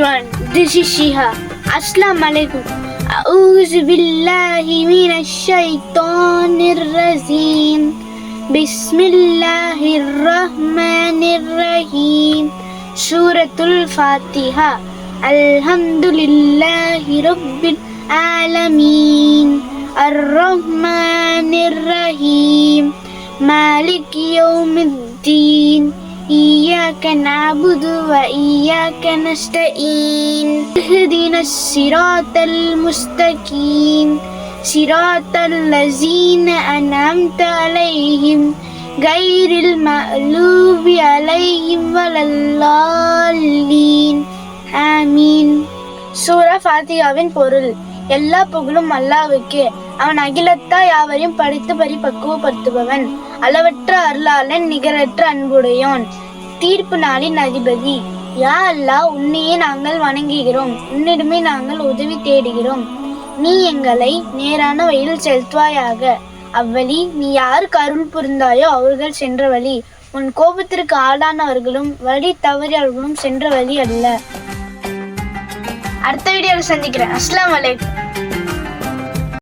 everyone, this is Shiha. Assalamu alaikum. A'udhu billahi minash shaitanir rajim. Bismillahir rahmanir rahim. Suratul Fatiha. Alhamdulillahi rabbil alamin. Ar-Rahmanir Rahim. Maliki yawmiddin. إياك نعبد وإياك نستعين اهدنا الصراط المستقيم صراط الذين أنعمت عليهم غير المغضوب عليهم ولا الضالين ஆமீன். சூரா ஃபாத்திஹாவின் பொருள். எல்லா புகழும் அல்லாஹ்வுக்கே. அவன் அகிலத்தா யாவரையும் படித்து பரிபக்குவப்படுத்துபவன், அளவற்ற அருளாளன், நிகரற்ற அன்புடையோன், தீர்ப்பு நாளின் அதிபதி. யா அல்லாஹ், உன்னையே நாங்கள் வணங்குகிறோம், உன்னிடமே நாங்கள் உதவி தேடுகிறோம். நீ எங்களை நேரான வழியில் செலுத்துவாயாக. அவ்வழி நீ யாருக்கு அருள் புரிந்தாயோ அவர்கள் சென்ற வழி, உன் கோபத்திற்கு ஆளானவர்களும் வழி தவறியவர்களும் சென்ற வழி அல்ல. அடுத்த வீடியோவில் சந்திக்கிறேன். அஸ்ஸலாமு அலைக்கும்.